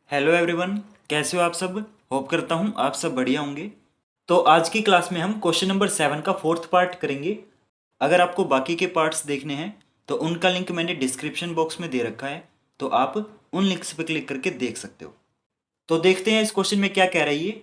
Hello everyone, कैसे हो आप सब। होप करता हूँ आप सब बढ़िया होंगे। तो आज की क्लास में हम क्वेश्चन नंबर 7 का फोर्थ पार्ट करेंगे। अगर आपको बाकी के पार्ट्स देखने हैं तो उनका लिंक मैंने डिस्क्रिप्शन बॉक्स में दे रखा है, तो आप उन लिंक्स पर क्लिक करके देख सकते हो। तो देखते हैं इस क्वेश्चन में क्या कह रही है।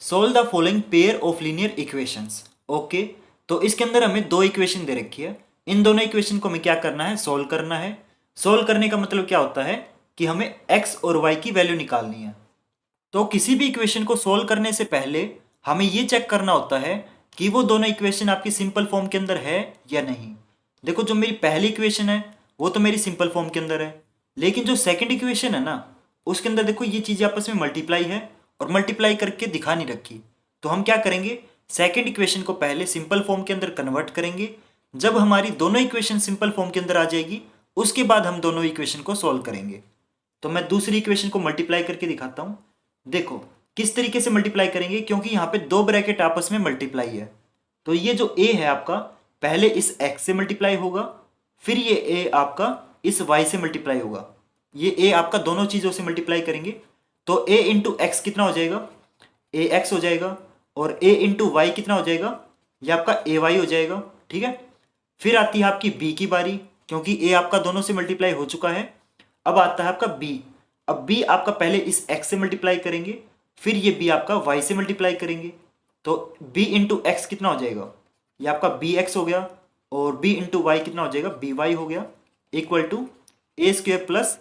Solve the following pair of linear equations. Okay, तो इसके अंदर हमें दो इक्वेशन दे रखी है। इन दोनों इक्वेशन को हमें क्या करना है, सोल्व करना है। सोल्व करने का मतलब क्या होता है कि हमें एक्स और वाई की वैल्यू निकालनी है। तो किसी भी इक्वेशन को सोल्व करने से पहले हमें ये चेक करना होता है कि वो दोनों इक्वेशन आपकी सिंपल फॉर्म के अंदर है या नहीं। देखो, जो मेरी पहली इक्वेशन है वो तो मेरी सिंपल फॉर्म के अंदर है, लेकिन जो सेकंड इक्वेशन है ना, उसके अंदर देखो ये चीज़ें आपस में मल्टीप्लाई है और मल्टीप्लाई करके दिखा नहीं रखी। तो हम क्या करेंगे, सेकंड इक्वेशन को पहले सिंपल फॉर्म के अंदर कन्वर्ट करेंगे। जब हमारी दोनों इक्वेशन सिंपल फॉर्म के अंदर आ जाएगी, उसके बाद हम दोनों इक्वेशन को सोल्व करेंगे। तो मैं दूसरी इक्वेशन को मल्टीप्लाई करके दिखाता हूं। देखो किस तरीके से मल्टीप्लाई करेंगे, क्योंकि यहां पे दो ब्रैकेट आपस में मल्टीप्लाई है। तो ये जो a है आपका, पहले इस x से मल्टीप्लाई होगा, फिर ये a आपका इस y से मल्टीप्लाई होगा। ये a आपका दोनों चीजों से मल्टीप्लाई करेंगे तो a इंटू एक्स कितना हो जाएगा, ए एक्स हो जाएगा। और a इंटू वाई कितना हो जाएगा, ये आपका ए वाई हो जाएगा। ठीक है, फिर आती है आपकी b की बारी, क्योंकि a आपका दोनों से मल्टीप्लाई हो चुका है। अब आता है आपका b। अब b आपका पहले इस x से मल्टीप्लाई करेंगे, फिर ये b आपका y से मल्टीप्लाई करेंगे। तो b इंटू एक्स कितना हो जाएगा, ये आपका बी एक्स हो गया। और b इंटू वाई कितना हो जाएगा, बी वाई हो गया, equal to A square plus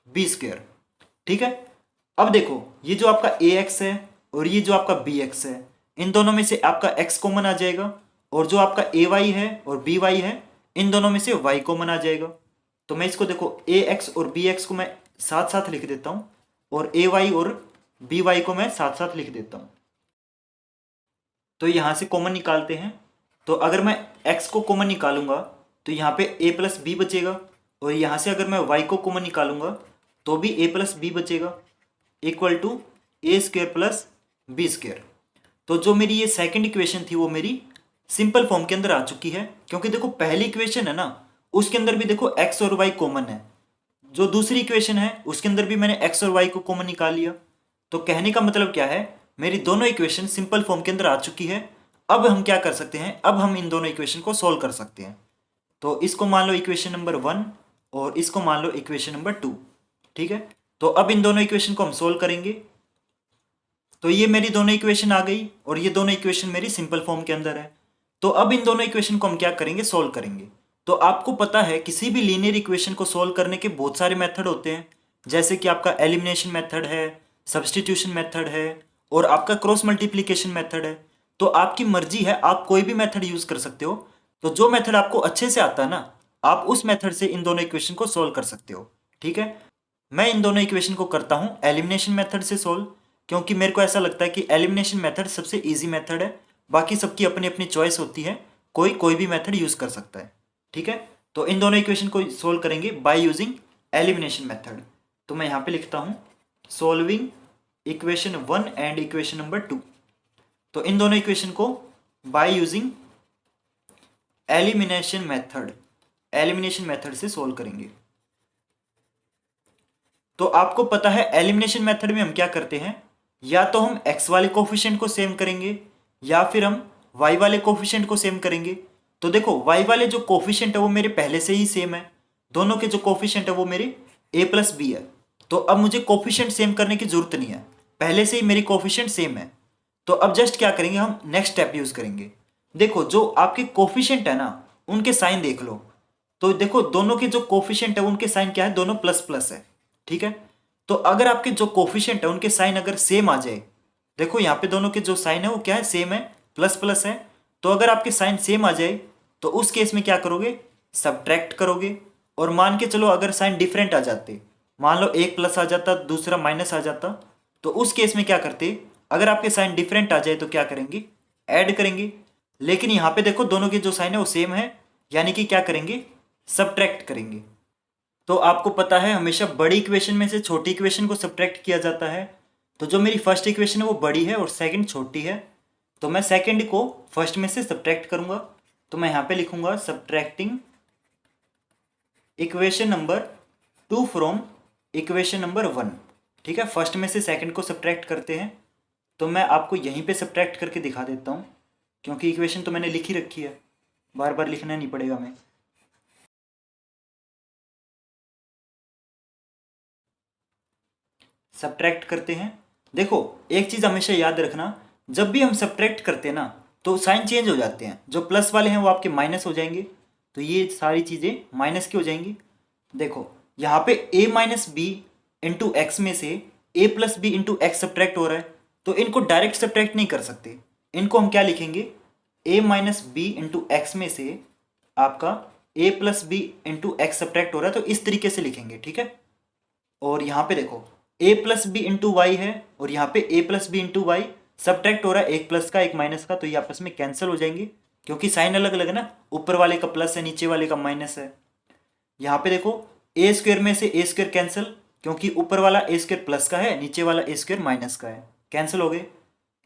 B square. ठीक है, अब देखो ये जो आपका ए एक्स है और ये जो आपका बी एक्स है, इन दोनों में से आपका x कॉमन आ जाएगा। और जो आपका ए वाई है और बी वाई है, इन दोनों में से y कॉमन आ जाएगा। तो मैं इसको देखो ए एक्स और बी एक्स को मैं साथ साथ लिख देता हूं, और ए वाई और बी वाई को मैं साथ साथ लिख देता हूं। तो यहां से कॉमन निकालते हैं। तो अगर मैं x को कॉमन निकालूंगा तो यहाँ पे a प्लस बी बचेगा, और यहां से अगर मैं y को कॉमन निकालूंगा तो भी a प्लस बी बचेगा, equal to A square plus B square. तो जो मेरी ये सेकंड इक्वेशन थी वो मेरी सिंपल फॉर्म के अंदर आ चुकी है, क्योंकि देखो पहली इक्वेशन है ना, उसके अंदर भी देखो x और y कॉमन है। जो दूसरी इक्वेशन है उसके अंदर भी मैंने x और y को कॉमन निकाल लिया। तो कहने का मतलब क्या है, मेरी दोनों इक्वेशन सिंपल फॉर्म के अंदर आ चुकी है। अब हम क्या कर सकते हैं, अब हम इन दोनों इक्वेशन को सोल्व कर सकते हैं। तो इसको मान लो इक्वेशन नंबर 1 और इसको मान लो इक्वेशन नंबर 2। ठीक है, तो अब इन दोनों इक्वेशन को हम सोल्व करेंगे। तो ये मेरी दोनों इक्वेशन आ गई और ये दोनों इक्वेशन मेरी सिंपल फॉर्म के अंदर है। तो अब इन दोनों इक्वेशन को हम क्या करेंगे, सोल्व करेंगे। तो आपको पता है किसी भी लीनियर इक्वेशन को सोल्व करने के बहुत सारे मेथड होते हैं, जैसे कि आपका एलिमिनेशन मेथड है, सब्स्टिट्यूशन मेथड है, और आपका क्रॉस मल्टीप्लिकेशन मेथड है। तो आपकी मर्जी है, आप कोई भी मेथड यूज कर सकते हो। तो जो मेथड आपको अच्छे से आता है ना, आप उस मेथड से इन दोनों इक्वेशन को सोल्व कर सकते हो। ठीक है, मैं इन दोनों इक्वेशन को करता हूं एलिमिनेशन मेथड से सोल्व, क्योंकि मेरे को ऐसा लगता है कि एलिमिनेशन मेथड सबसे इजी मेथड है। बाकी सबकी अपनी अपनी चॉइस होती है, कोई कोई भी मेथड यूज कर सकता है। ठीक है, तो इन दोनों इक्वेशन को सोल्व करेंगे बाय यूजिंग एलिमिनेशन मेथड। तो मैं यहां पे लिखता हूं solving equation 1 and equation number 2। तो इन दोनों इक्वेशन को बाय यूजिंग एलिमिनेशन मेथड से सोल्व करेंगे। तो आपको पता है एलिमिनेशन मेथड में हम क्या करते हैं, या तो हम x वाले कोफिशिएंट को सेम करेंगे या फिर हम y वाले कोफिशिएंट को सेम करेंगे। तो देखो y वाले जो कोफिशिएंट है वो मेरे पहले से ही सेम है, दोनों के जो कोफिशिएंट है वो मेरे a प्लस बी है। तो अब मुझे कोफिशिएंट सेम करने की जरूरत नहीं है, पहले से ही मेरी कोफिशिएंट सेम है। तो अब जस्ट क्या करेंगे, हम नेक्स्ट स्टेप यूज करेंगे। देखो जो आपके कोफिशिएंट है ना, उनके साइन देख लो। तो देखो दोनों के जो कोफिशिएंट है उनके साइन क्या है, दोनों प्लस प्लस है। ठीक है, तो अगर आपके जो कोफिशिएंट है उनके साइन अगर सेम आ जाए, देखो यहाँ पे दोनों के जो साइन है वो क्या है, सेम है, प्लस प्लस है। तो अगर आपके साइन सेम आ जाए तो उस केस में क्या करोगे, सब्ट्रैक्ट करोगे। और मान के चलो अगर साइन डिफरेंट आ जाते, मान लो एक प्लस आ जाता दूसरा माइनस आ जाता, तो उस केस में क्या करते, अगर आपके साइन डिफरेंट आ जाए तो क्या करेंगे, ऐड करेंगे। लेकिन यहाँ पे देखो दोनों के जो साइन है वो सेम है, यानी कि क्या करेंगे, सब्ट्रैक्ट करेंगे। तो आपको पता है हमेशा बड़ी इक्वेशन में से छोटी इक्वेशन को सब्ट्रैक्ट किया जाता है। तो जो मेरी फर्स्ट इक्वेशन है वो बड़ी है और सेकंड छोटी है, तो मैं सेकंड को फर्स्ट में से सब्ट्रैक्ट करूंगा। तो मैं यहां पे लिखूंगा subtracting equation number 2 from equation number 1। ठीक है, फर्स्ट में से सेकंड को सब्ट्रैक्ट करते हैं। तो मैं आपको यहीं पे सब्ट्रैक्ट करके दिखा देता हूँ, क्योंकि इक्वेशन तो मैंने लिख ही रखी है, बार बार लिखना नहीं पड़ेगा हमें। सब्ट्रैक्ट करते हैं। देखो एक चीज़ हमेशा याद रखना, जब भी हम सब्ट्रैक्ट करते हैं ना तो साइन चेंज हो जाते हैं, जो प्लस वाले हैं वो आपके माइनस हो जाएंगे, तो ये सारी चीज़ें माइनस की हो जाएंगी। देखो यहाँ पे a minus B into X में से a plus B into X subtract हो रहा है, तो इनको डायरेक्ट सब्ट्रैक्ट नहीं कर सकते। इनको हम क्या लिखेंगे, a minus B into X में से आपका a plus B into X subtract हो रहा है, तो इस तरीके से लिखेंगे, ठीक है। और यहाँ पे देखो a plus B into Y है, और यहाँ पे a plus B into Y subtract हो रहा है, एक प्लस का एक माइनस का, तो ये आपस में कैंसिल हो जाएंगे, क्योंकि साइन अलग अलग है ना, ऊपर वाले का प्लस है, नीचे वाले का माइनस है। यहाँ पे देखो ए स्क्वेयर में से ए स्क्वेयर कैंसिल, क्योंकि ऊपर वाला ए स्क्वेयर प्लस का है, नीचे वाला ए स्क्वेयर माइनस का है, कैंसिल हो गए।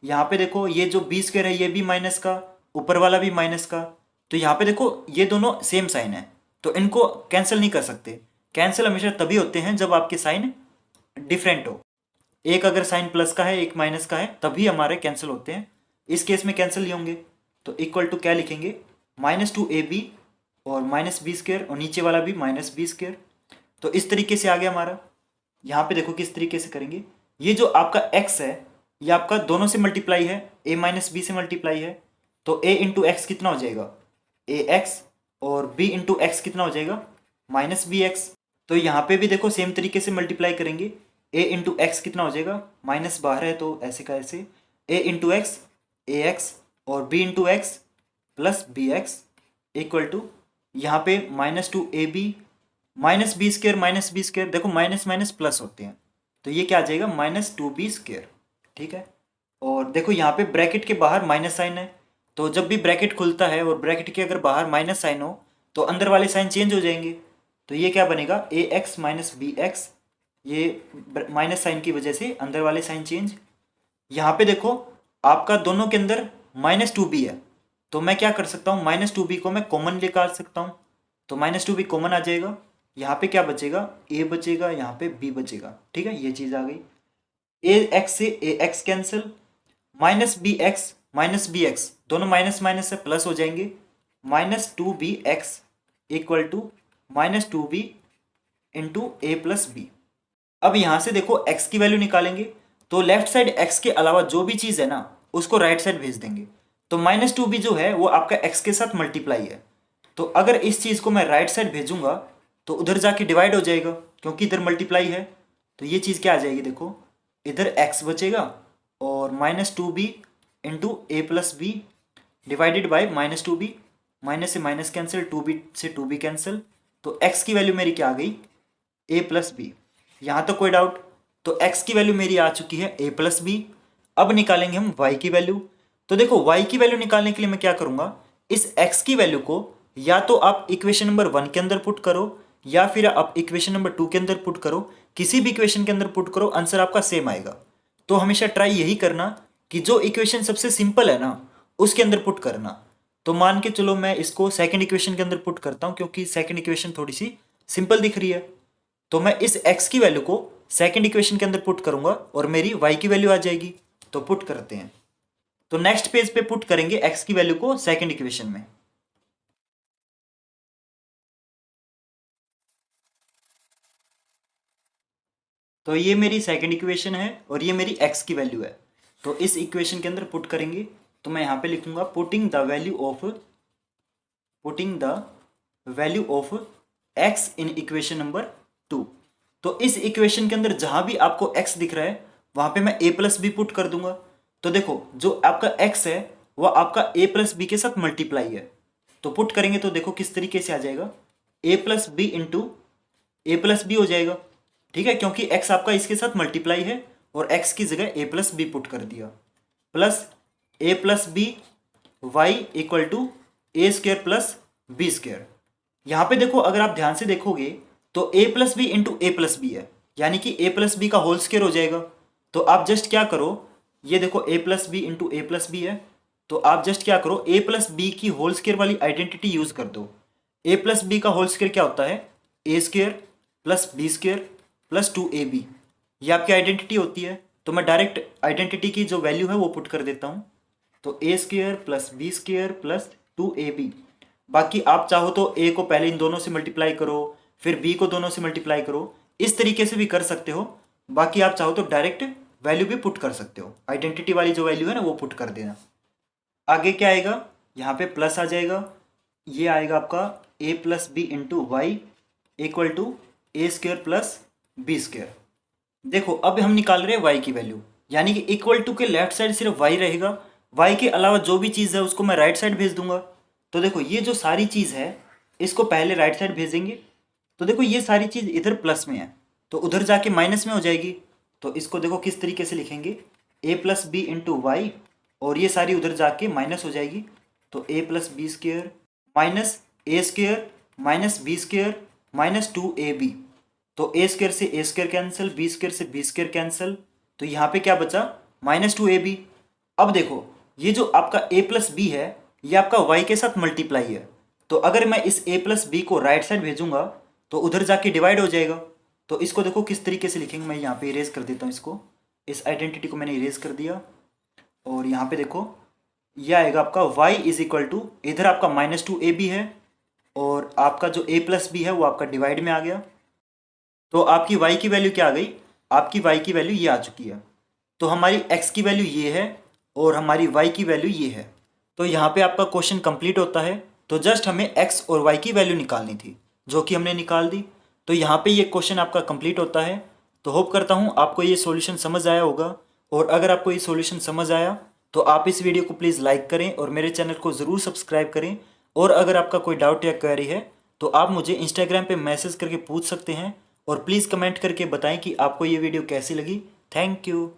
यहाँ पे देखो ये जो बी स्क्वेयर है ये भी माइनस का, ऊपर वाला भी माइनस का, तो यहाँ पे देखो ये दोनों सेम साइन है, तो इनको कैंसिल नहीं कर सकते। कैंसिल हमेशा तभी होते हैं जब आपके साइन डिफरेंट हो, एक अगर साइन प्लस का है एक माइनस का है तभी हमारे कैंसिल होते हैं। इस केस में कैंसिल नहीं होंगे, तो इक्वल टू क्या लिखेंगे, -2ab और -b² और नीचे वाला भी -b²। तो इस तरीके से आ गया हमारा। यहाँ पे देखो किस तरीके से करेंगे, ये जो आपका x है ये आपका दोनों से मल्टीप्लाई है, a माइनस बी से मल्टीप्लाई है, तो a इंटू एक्स कितना हो जाएगा, ax, और b इंटू एक्स कितना हो जाएगा, -bx। तो यहाँ पे भी देखो सेम तरीके से मल्टीप्लाई करेंगे, a इंटू एक्स कितना हो जाएगा, माइनस बाहर है तो ऐसे का ऐसे, a इंटू एक्स ax और b into X plus bx equal to यहाँ पे -2ab -b², देखो माइनस माइनस प्लस होते हैं, तो ये क्या आ जाएगा, -2b², ठीक है। और देखो यहाँ पे ब्रैकेट के बाहर माइनस साइन है, तो जब भी ब्रैकेट खुलता है और ब्रैकेट के अगर बाहर माइनस साइन हो तो अंदर वाले साइन चेंज हो जाएंगे, तो ये क्या बनेगा, ax माइनस bx, ये माइनस साइन की वजह से अंदर वाले साइन चेंज। यहाँ पे देखो आपका दोनों के अंदर -2b है, तो मैं क्या कर सकता हूँ, -2b को मैं कॉमन निकाल सकता हूँ, तो -2b कॉमन आ जाएगा। यहाँ पे क्या बचेगा, a बचेगा, यहाँ पे b बचेगा, ठीक है, ये चीज़ आ गई। ax से ax कैंसिल, -bx दोनों माइनस माइनस से प्लस हो जाएंगे, -2bx equal to -2b into a plus B. अब यहाँ से देखो x की वैल्यू निकालेंगे, तो लेफ्ट साइड x के अलावा जो भी चीज़ है ना उसको राइट साइड भेज देंगे, तो -2b जो है वो आपका x के साथ मल्टीप्लाई है, तो अगर इस चीज़ को मैं राइट साइड भेजूंगा तो उधर जाके डिवाइड हो जाएगा, क्योंकि इधर मल्टीप्लाई है, तो ये चीज़ क्या आ जाएगी, देखो इधर x बचेगा और -2b into A plus B divided by -2b, minus से माइनस कैंसिल, 2b से 2b कैंसिल, तो x की वैल्यू मेरी क्या आ गई, a प्लस बी। यहाँ तो कोई डाउट, तो x की वैल्यू मेरी आ चुकी है a प्लस बी। अब निकालेंगे हम y की वैल्यू, तो देखो y की वैल्यू निकालने के लिए मैं क्या करूँगा, इस x की वैल्यू को या तो आप इक्वेशन नंबर 1 के अंदर पुट करो या फिर आप इक्वेशन नंबर 2 के अंदर पुट करो, किसी भी इक्वेशन के अंदर पुट करो, आंसर आपका सेम आएगा। तो हमेशा ट्राई यही करना कि जो इक्वेशन सबसे सिंपल है ना उसके अंदर पुट करना। तो मान के चलो मैं इसको सेकंड इक्वेशन के अंदर पुट करता हूँ, क्योंकि सेकंड इक्वेशन थोड़ी सी सिंपल दिख रही है, तो मैं इस x की वैल्यू को सेकंड इक्वेशन के अंदर पुट करूंगा और मेरी y की वैल्यू आ जाएगी। तो पुट करते हैं, तो नेक्स्ट पेज पे पुट करेंगे x की वैल्यू को सेकंड इक्वेशन में। तो ये मेरी सेकंड इक्वेशन है और ये मेरी x की वैल्यू है, तो इस इक्वेशन के अंदर पुट करेंगे, तो मैं यहाँ पे लिखूंगा putting the value of x in equation number 2। तो इस इक्वेशन के अंदर जहां भी आपको x दिख रहा है वहां पे मैं a प्लस बी पुट कर दूंगा। तो देखो जो आपका x है वो आपका a प्लस बी के साथ मल्टीप्लाई है, तो पुट करेंगे तो देखो किस तरीके से आ जाएगा, a plus B into A plus B हो जाएगा, ठीक है, क्योंकि x आपका इसके साथ मल्टीप्लाई है और x की जगह a प्लस बी पुट कर दिया, plus a plus B Y equal to A square plus B square. यहाँ पे देखो अगर आप ध्यान से देखोगे तो a plus B into A plus B है, यानी कि a प्लस बी का होल स्क्वेयर हो जाएगा। तो आप जस्ट क्या करो, ये देखो a plus B into A plus B है, तो आप जस्ट क्या करो, a प्लस बी की होल स्क्वेयर वाली आइडेंटिटी यूज कर दो। a प्लस बी का होल स्क्वेयर क्या होता है, A square plus B square plus 2ab, ये आपकी आइडेंटिटी होती है, तो मैं डायरेक्ट आइडेंटिटी की जो वैल्यू है वो पुट कर देता हूँ। तो A square plus B square plus 2ab। बाकी आप चाहो तो ए को पहले इन दोनों से मल्टीप्लाई करो, फिर बी को दोनों से मल्टीप्लाई करो, इस तरीके से भी कर सकते हो। बाकी आप चाहो तो डायरेक्ट वैल्यू भी पुट कर सकते हो, आइडेंटिटी वाली जो वैल्यू है ना वो पुट कर देना। आगे क्या आएगा, यहाँ पे प्लस आ जाएगा, ये आएगा आपका A plus B into Y equal to A square plus B square. देखो अब हम निकाल रहे हैं y की वैल्यू, यानी कि इक्वल टू के लेफ्ट साइड सिर्फ y रहेगा, y के अलावा जो भी चीज़ है उसको मैं राइट साइड भेज दूंगा। तो देखो ये जो सारी चीज़ है इसको पहले राइट साइड भेजेंगे, तो देखो ये सारी चीज़ इधर प्लस में है तो उधर जाके माइनस में हो जाएगी। तो इसको देखो किस तरीके से लिखेंगे, a plus B into Y, और ये सारी उधर जाके माइनस हो जाएगी। तो a plus B square minus A square minus B square minus 2ab। तो ए स्क्वेयर से A square cancel, B square से बी स्क्वेयर कैंसिल, तो यहाँ पे क्या बचा -2ab। अब देखो ये जो आपका a प्लस बी है ये आपका y के साथ मल्टीप्लाई है, तो अगर मैं इस a प्लस बी को राइट साइड भेजूंगा तो उधर जाके डिवाइड हो जाएगा। तो इसको देखो किस तरीके से लिखेंगे, मैं यहाँ पे इरेज कर देता हूँ इसको, इस आइडेंटिटी को मैंने इरेज कर दिया। और यहाँ पे देखो यह आएगा आपका y इज इक्वल टू, इधर आपका -2ab है और आपका जो a प्लस बी है वो आपका डिवाइड में आ गया। तो आपकी y की वैल्यू क्या आ गई, आपकी y की वैल्यू ये आ चुकी है। तो हमारी x की वैल्यू ये है और हमारी y की वैल्यू ये है। तो यहाँ पे आपका क्वेश्चन कंप्लीट होता है। तो जस्ट हमें x और y की वैल्यू निकालनी थी जो कि हमने निकाल दी। तो यहाँ पे ये क्वेश्चन आपका कंप्लीट होता है। तो होप करता हूँ आपको ये सॉल्यूशन समझ आया होगा, और अगर आपको ये सॉल्यूशन समझ आया तो आप इस वीडियो को प्लीज़ लाइक करें और मेरे चैनल को ज़रूर सब्सक्राइब करें। और अगर आपका कोई डाउट या क्वेरी है तो आप मुझे इंस्टाग्राम पे मैसेज करके पूछ सकते हैं, और प्लीज़ कमेंट करके बताएं कि आपको ये वीडियो कैसी लगी। Thank you.